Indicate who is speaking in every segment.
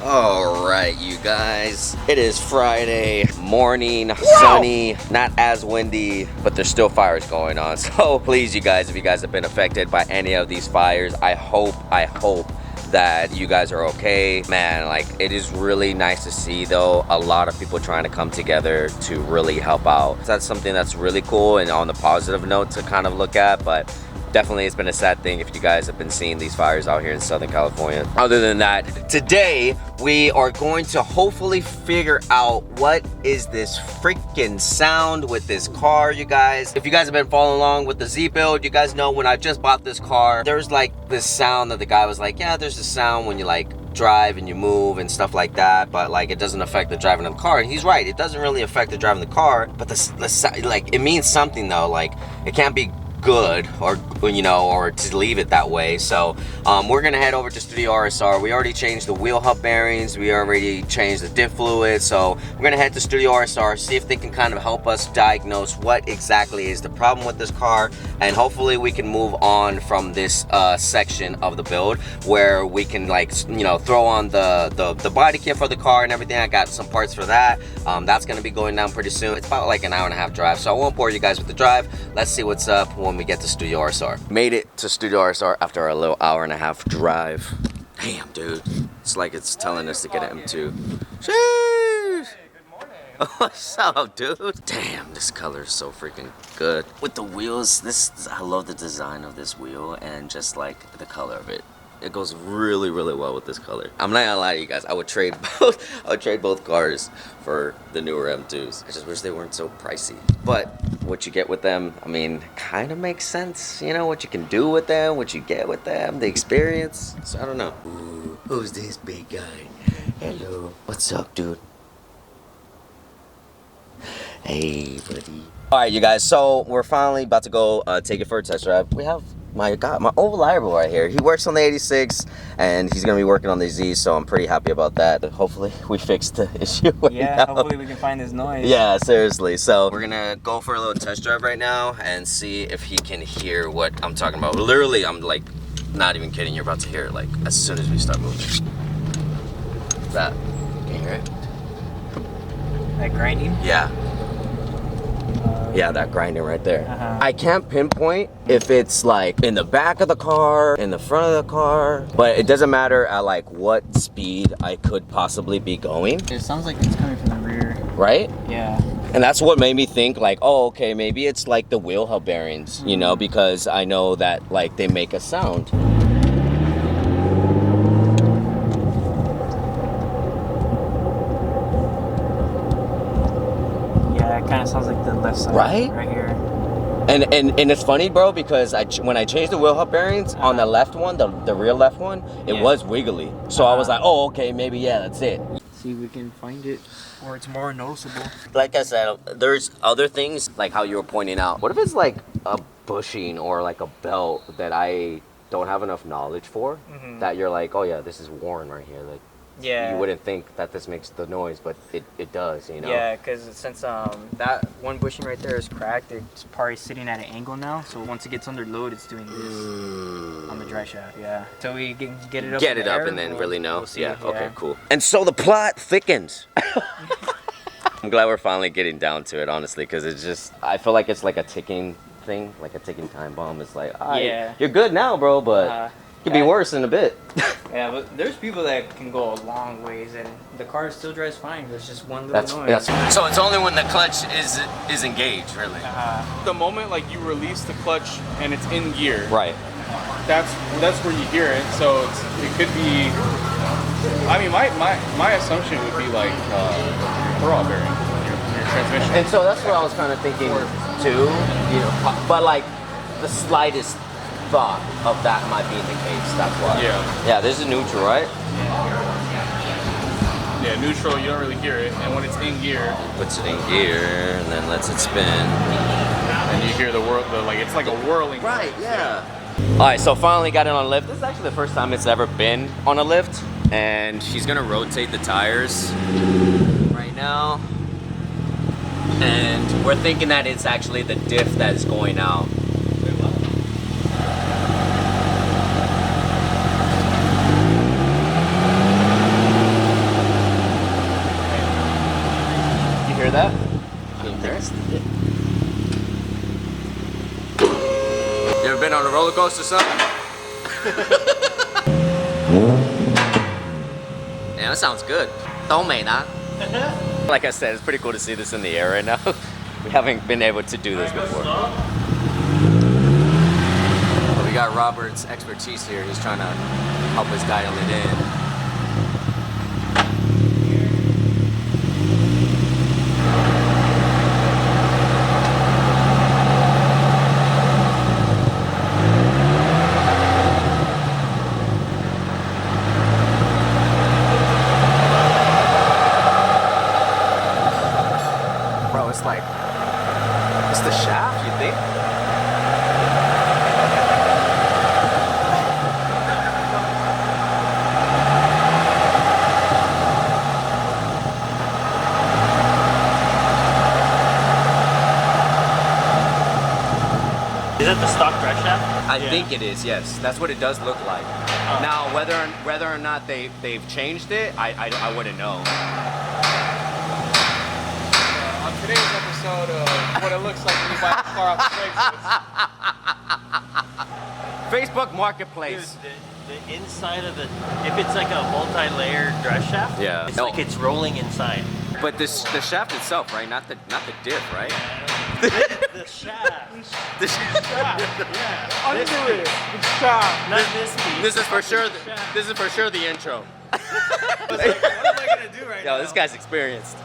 Speaker 1: Alright, you guys. It is Friday morning, sunny, not as windy, but there's still fires going on. So please, you guys, if you guys have been affected by any of these fires, I hope that you guys are okay. Man, like, it is really nice to see though a lot of people trying to come together to really help out. So that's something that's really cool and on the positive note to kind of look at, but definitely it's been a sad thing if you guys have been seeing these fires out here in Southern California. Other than that, today we are going to hopefully figure out what is this freaking sound with this car, you guys. If you guys have been following along with the Z build, you guys know when I just bought this car, there's like this sound that the guy was like, yeah, there's a sound when you like drive and you move and stuff like that, but like it doesn't affect the driving of the car. And he's right, it doesn't really affect the driving of the car, but the like it means something though. Like it can't be good or, you know, or to leave it that way. So we're gonna head over to Studio RSR. We already changed the wheel hub bearings, we already changed the diff fluid, so we're gonna head to Studio RSR, see if they can kind of help us diagnose what exactly is the problem with this car, and hopefully we can move on from this section of the build where we can, like, you know, throw on the body kit for the car and everything. I got some parts for that. That's gonna be going down pretty soon. It's about like an hour and a half drive, so I won't bore you guys with the drive. Let's see what's up when we get to Studio RSR. Made it to Studio RSR after a little hour and a half drive. Damn, dude. It's like it's telling us to get an M2. Sheesh. What's up, dude? Damn, this color is so freaking good. With the wheels, I love the design of this wheel and just like the color of it. It goes really, really well with this color. I'm not gonna lie to you guys. I would trade both cars for the newer M2s. I just wish they weren't so pricey. But what you get with them, I mean, kind of makes sense. You know, what you can do with them, what you get with them, the experience. So I don't know. Ooh, who's this big guy? Hello. What's up, dude? Hey, buddy. All right, you guys. So we're finally about to go take it for a test drive. We have my old liable right here. He works on the 86 and he's gonna be working on the Z, so I'm pretty happy about that. Hopefully we fixed the issue.
Speaker 2: Yeah, hopefully we can find this noise.
Speaker 1: Yeah, seriously. So we're gonna go for a little test drive right now and see if he can hear what I'm talking about. Literally, I'm like not even kidding. You're about to hear it like as soon as we start moving. What's that? Can you hear it?
Speaker 2: That grinding?
Speaker 1: Yeah. Yeah, that grinding right there. I can't pinpoint if it's like in the back of the car, in the front of the car, but it doesn't matter at like what speed I could possibly be going.
Speaker 2: It sounds like it's coming from the rear.
Speaker 1: Right?
Speaker 2: Yeah.
Speaker 1: And that's what made me think like, oh, okay, maybe it's like the wheel hub bearings, you know, because I know that like they make a sound.
Speaker 2: Kind of sounds like the left side, right here.
Speaker 1: And it's funny, bro, because when I changed the wheel hub bearings on the left one, the rear left one, it was wiggly. So I was like, oh, okay, maybe that's it.
Speaker 2: See if we can find it, or it's more noticeable.
Speaker 1: Like I said, there's other things like how you were pointing out. What if it's like a bushing or like a belt that I don't have enough knowledge for? That you're like, oh yeah, this is worn right here. Like,
Speaker 2: yeah,
Speaker 1: you wouldn't think that this makes the noise, but it does, you know?
Speaker 2: Yeah, because since that one bushing right there is cracked, it's probably sitting at an angle now, so once it gets under load, it's doing this on the dry shaft, yeah. So we can get it up
Speaker 1: and then really know.
Speaker 2: We'll see,
Speaker 1: yeah, okay, cool. And so the plot thickens. I'm glad we're finally getting down to it, honestly, because it's just, I feel like it's like a ticking thing, like a ticking time bomb. It's like, yeah, you're good now, bro, but could be worse in a bit.
Speaker 2: Yeah, but there's people that can go a long ways and the car still drives fine. There's just one little noise.
Speaker 1: So it's only when the clutch is engaged, really.
Speaker 3: The moment like you release the clutch and it's in gear,
Speaker 1: right?
Speaker 3: That's where you hear it. So it could be. I mean, my assumption would be like throttle bearing your transmission.
Speaker 1: And so that's what I was kind of thinking too. You know, but like the slightest thought of that might be the case. That's why. Yeah, this is neutral, right?
Speaker 3: Yeah, neutral, you don't really hear it. And when it's in gear,
Speaker 1: puts it in gear and then lets it spin.
Speaker 3: And you hear the like it's like a whirling.
Speaker 1: Right, yeah. Alright, so finally got it on a lift. This is actually the first time it's ever been on a lift. And she's gonna rotate the tires right now. And we're thinking that it's actually the diff that's going out. that? You ever been on a roller coaster or something? Yeah, that sounds good. Like I said, it's pretty cool to see this in the air right now. We haven't been able to do this before. But we got Robert's expertise here. He's trying to help us dial it in. It's the shaft, you think?
Speaker 4: Is that the stock drive shaft?
Speaker 1: I think it is, yes. That's what it does look like.
Speaker 4: Oh.
Speaker 1: Now, whether or not they've changed it, I wouldn't know.
Speaker 3: On today's episode of what it looks like when you buy a car off Craigslist.
Speaker 1: Facebook Marketplace.
Speaker 4: Dude, the inside of the, if it's like a multi-layered drive shaft,
Speaker 1: Yeah.
Speaker 4: it's
Speaker 1: No.
Speaker 4: like it's rolling inside.
Speaker 1: But the shaft itself, right? Not the diff, right?
Speaker 4: The shaft.
Speaker 1: The
Speaker 4: Yeah.
Speaker 3: Under it, it's shaft.
Speaker 4: Not this piece.
Speaker 1: This is for sure. This is for sure the intro.
Speaker 4: What am I gonna do right now?
Speaker 1: Yo, this guy's experienced.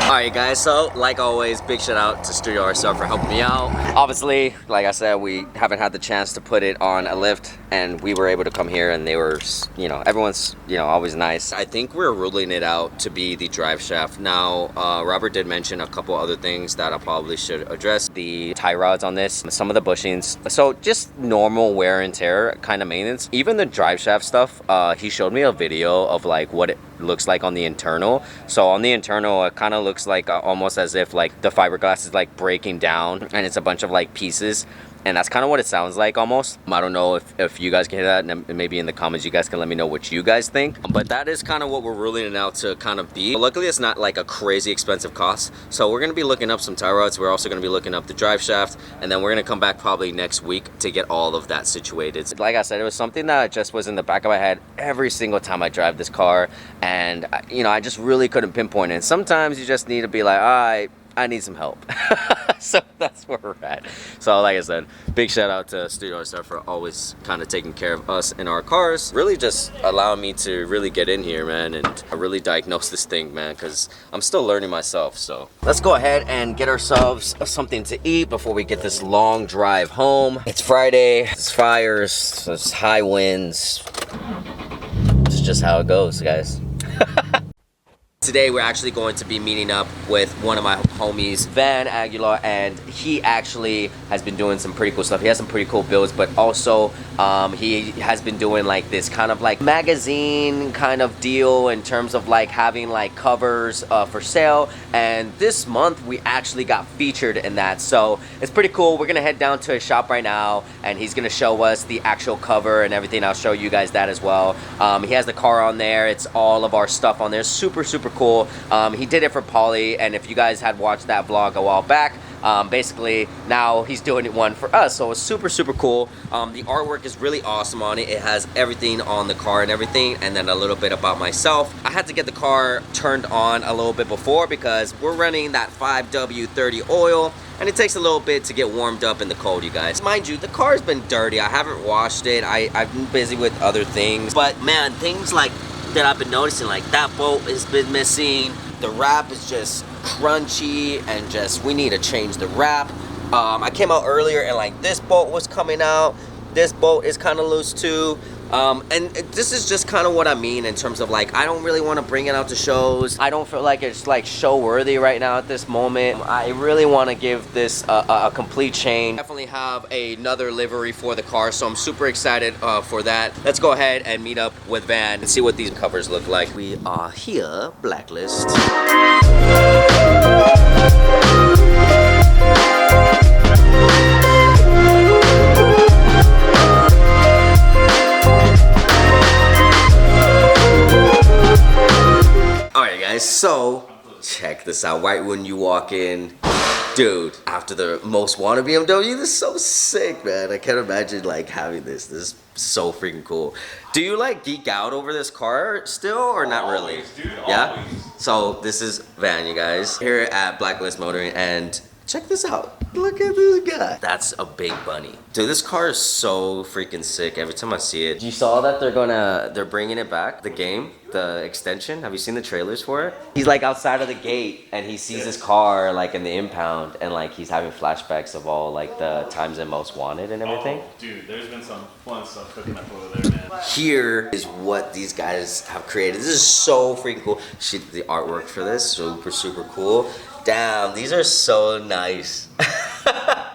Speaker 1: Alright guys, so like always, big shout out to Studio RSL for helping me out. Obviously, like I said, we haven't had the chance to put it on a lift, and we were able to come here and they were, you know, everyone's, you know, always nice. I think we're ruling it out to be the drive shaft. Now, Robert did mention a couple other things that I probably should address. The tie rods on this, some of the bushings. So just normal wear and tear kind of maintenance. Even the drive shaft stuff, he showed me a video of like what it looks like on the internal. So on the internal, it kind of looks like almost as if like the fiberglass is like breaking down and it's a bunch of like pieces, and that's kind of what it sounds like almost. I don't know if you guys can hear that, and maybe in the comments you guys can let me know what you guys think, but that is kind of what we're ruling it out to kind of be. But luckily it's not like a crazy expensive cost, so we're going to be looking up some tie rods. We're also going to be looking up the drive shaft, and then we're going to come back probably next week to get all of that situated. Like I said, it was something that just was in the back of my head every single time I drive this car, and you know, I just really couldn't pinpoint it. And sometimes you just need to be like, all right, I need some help. So that's where we're at. So like I said, big shout out to Studio RSL for always kind of taking care of us in our cars. Really just allowing me to really get in here, man, and really diagnose this thing, man, because I'm still learning myself. So let's go ahead and get ourselves something to eat before we get this long drive home. It's Friday, it's fires, it's high winds. It's just how it goes, guys. Today we're actually going to be meeting up with one of my homies, Van Aguilar, and he actually has been doing some pretty cool stuff. He has some pretty cool builds, but also he has been doing like this kind of like magazine kind of deal in terms of like having like covers for sale, and this month we actually got featured in that, so it's pretty cool. We're gonna head down to his shop right now and he's gonna show us the actual cover and everything. I'll show you guys that as well. He has the car on there, it's all of our stuff on there. Super cool. He did it for Polly, and if you guys had watched that vlog a while back, basically now he's doing one for us, so it's super cool. The artwork is really awesome on it. It has everything on the car and everything, and then a little bit about myself. I had to get the car turned on a little bit before because we're running that 5W30 oil, and it takes a little bit to get warmed up in the cold, you guys. Mind you, the car's been dirty. I haven't washed it. I've been busy with other things, but man, things like that I've been noticing, like that bolt has been missing, the wrap is just crunchy, and just we need to change the wrap. I came out earlier and like this bolt was coming out, this bolt is kind of loose too, and this is just kind of what I mean in terms of like I don't really want to bring it out to shows. I don't feel like it's like show worthy right now at this moment. I really want to give this a complete change. Definitely have another livery for the car, so I'm super excited for that. Let's go ahead and meet up with Van and see what these covers look like. We are here, Blacklist. this out. Right when you walk in, dude, after the most wanted BMW, this is so sick, man. I can't imagine like having this. This is so freaking cool. Do you like geek out over this car still or not really?
Speaker 3: Always, dude,
Speaker 1: Yeah?
Speaker 3: always.
Speaker 1: So this is Van, you guys, here at Blacklist Motoring, and check this out. Look at this guy. That's a big bunny. Dude, this car is so freaking sick every time I see it. You saw that they're bringing it back, the game, the extension. Have you seen the trailers for it? He's like outside of the gate and he sees his car like in the impound and like he's having flashbacks of all like the times and most wanted and everything.
Speaker 4: Oh, dude, there's been some fun stuff cooking up over there, man.
Speaker 1: Here is what these guys have created. This is so freaking cool. The artwork for this, super cool. Damn, these are so nice.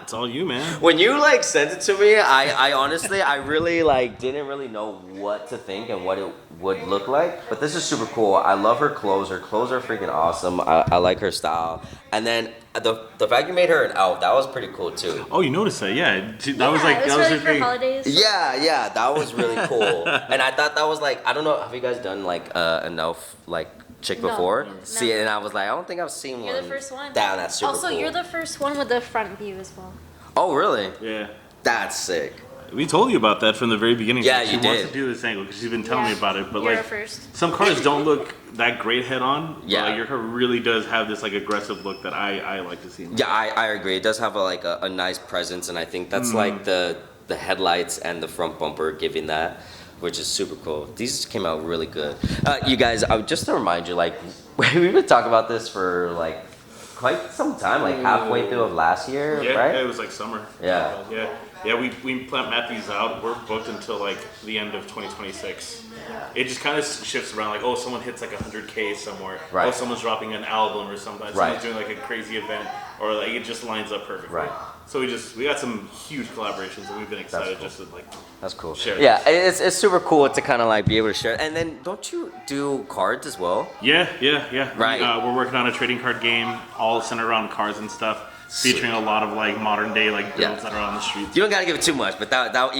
Speaker 4: It's all you, man.
Speaker 1: When you like sent it to me, I honestly, I really like didn't really know what to think and what it would look like. But this is super cool. I love her clothes. Her clothes are freaking awesome. I like her style. And then the fact you made her an elf, that was pretty cool too.
Speaker 4: Oh, you noticed that? Yeah. That was
Speaker 5: Yeah,
Speaker 4: like
Speaker 5: it was
Speaker 4: that was
Speaker 5: really
Speaker 4: her
Speaker 5: for
Speaker 4: thing.
Speaker 5: holidays.
Speaker 1: Yeah, that was really cool. And I thought that was like, I don't know, have you guys done like an elf like chick
Speaker 5: No,
Speaker 1: before?
Speaker 5: no.
Speaker 1: See, and I was like, I don't think I've seen one.
Speaker 5: You're the first one.
Speaker 1: Damn, that's super
Speaker 5: Also,
Speaker 1: cool.
Speaker 5: you're the first one with the front view as well.
Speaker 1: Oh, really?
Speaker 4: Yeah.
Speaker 1: That's sick.
Speaker 4: We told you about that from the very beginning.
Speaker 1: Yeah,
Speaker 4: she
Speaker 1: you
Speaker 4: wants
Speaker 1: did.
Speaker 4: to do this angle because she's been telling me
Speaker 5: Yeah.
Speaker 4: about it. But
Speaker 5: You're
Speaker 4: like,
Speaker 5: first.
Speaker 4: some cars don't look that great head on.
Speaker 1: Yeah.
Speaker 4: But like, your car really does have this like aggressive look that I like to see.
Speaker 1: Yeah, I agree. It does have a nice presence, and I think that's like the headlights and the front bumper giving that, which is super cool. These came out really good. You guys, just to remind you, like we've been talking about this for like quite some time, like halfway through of last year,
Speaker 4: Yeah,
Speaker 1: right?
Speaker 4: yeah, it was like summer.
Speaker 1: Yeah.
Speaker 4: Yeah, we mapped these out. We're booked until like the end of 2026. It just kind of shifts around. Like, oh, someone hits like 100K somewhere.
Speaker 1: Right.
Speaker 4: Oh, someone's dropping an album or something.
Speaker 1: Right.
Speaker 4: Someone's doing like a crazy event, or like it just lines up perfectly.
Speaker 1: Right.
Speaker 4: So we got some huge collaborations, and we've been excited
Speaker 1: cool.
Speaker 4: just to like.
Speaker 1: That's cool.
Speaker 4: Share
Speaker 1: Yeah, it's super cool to kind of like be able to share. And then don't you do cards as well?
Speaker 4: Yeah.
Speaker 1: Right.
Speaker 4: We're working on a trading card game, all centered around cars and stuff, featuring a lot of like modern day like builds that are on the streets.
Speaker 1: You don't gotta give it too much, but that
Speaker 4: That's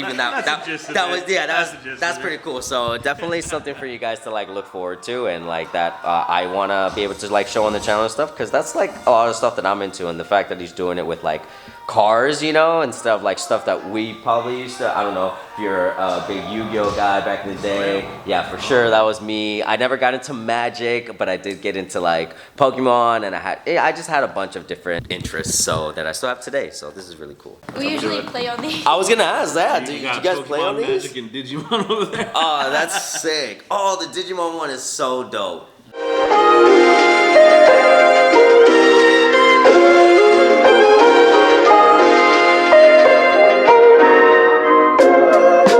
Speaker 4: the gist of it.
Speaker 1: that's pretty cool. So definitely something for you guys to like look forward to, and like that I wanna be able to like show on the channel and stuff, because that's like a lot of stuff that I'm into, and the fact that he's doing it with like cars, you know, and stuff that we probably used to. I don't know if you're a big Yu-Gi-Oh guy back in the day. Yeah, for sure, that was me. I never got into Magic, but I did get into like Pokemon, and I just had a bunch of different interests, so that I still have today. So this is really cool.
Speaker 5: We usually play on these.
Speaker 1: I was gonna ask that. Did you
Speaker 4: got
Speaker 1: guys play on
Speaker 4: Pokemon,
Speaker 1: these?
Speaker 4: Magic, and Digimon over there.
Speaker 1: Oh, that's sick. Oh, the Digimon one is so dope.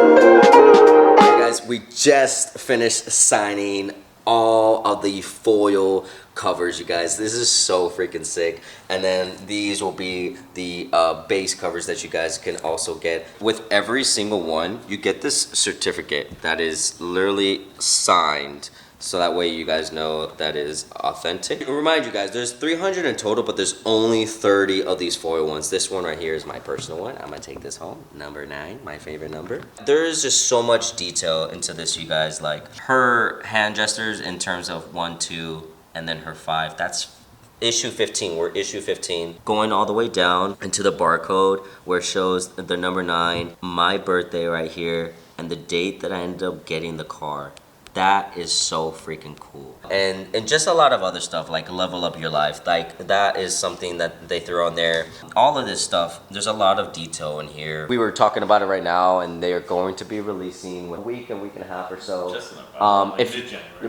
Speaker 1: Hey guys, we just finished signing all of the foil covers, you guys. This is so freaking sick. And then these will be the base covers that you guys can also get. With every single one, you get this certificate that is literally signed, so that way you guys know that is authentic. Remind you guys, there's 300 in total, but there's only 30 of these foil ones. This one right here is my personal one. I'm gonna take this home. Number 9, my favorite number. There is just so much detail into this, you guys. Like her hand gestures in terms of 1, 2, and then her 5. That's issue 15. We're issue 15. Going all the way down into the barcode where it shows the number 9, my birthday right here, and the date that I ended up getting the car. That is so freaking cool. And just a lot of other stuff like level up your life. Like that is something that they throw on there. All of this stuff, there's a lot of detail in here. We were talking about it right now, and they are going to be releasing a week and a half or so.
Speaker 4: Just enough.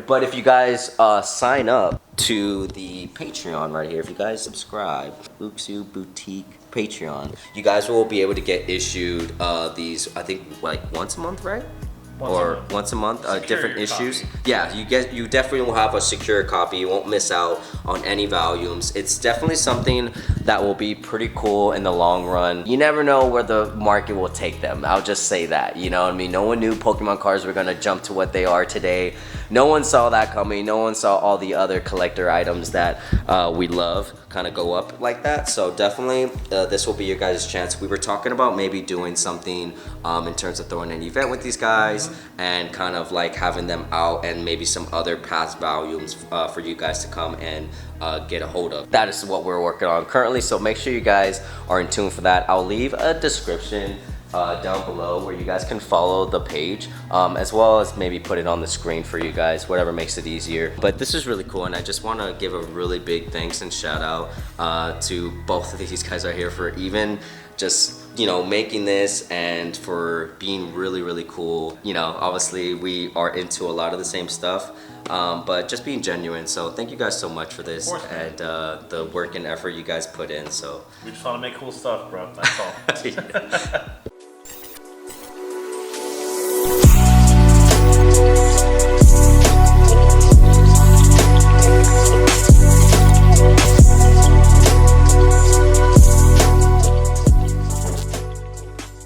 Speaker 1: But if you guys sign up to the Patreon right here, if you guys subscribe, Uxu Boutique Patreon, you guys will be able to get issued these, I think, like once a month, right? Once a month, different issues. Yeah, you definitely will have a secure copy. You won't miss out on any volumes. It's definitely something that will be pretty cool in the long run. You never know where the market will take them. I'll just say that, you know what I mean? No one knew Pokemon cards were gonna jump to what they are today. No one saw that coming. No one saw all the other collector items that we love kind of go up like that. So definitely this will be your guys' chance. We were talking about maybe doing something in terms of throwing an event with these guys. guys and kind of like having them out and maybe some other past volumes for you guys to come and get a hold of. That is what we're working on currently, so make sure you guys are in tune for that. I'll leave a description down below where you guys can follow the page, as well as maybe put it on the screen for you guys, whatever makes it easier. But this is really cool, and I just want to give a really big thanks and shout out to both of these guys right here for even just, you know, making this and for being really cool. You know, obviously we are into a lot of the same stuff, but just being genuine. So thank you guys so much for this and the work and effort you guys put in. So
Speaker 4: we just want to make cool stuff, bro. That's all.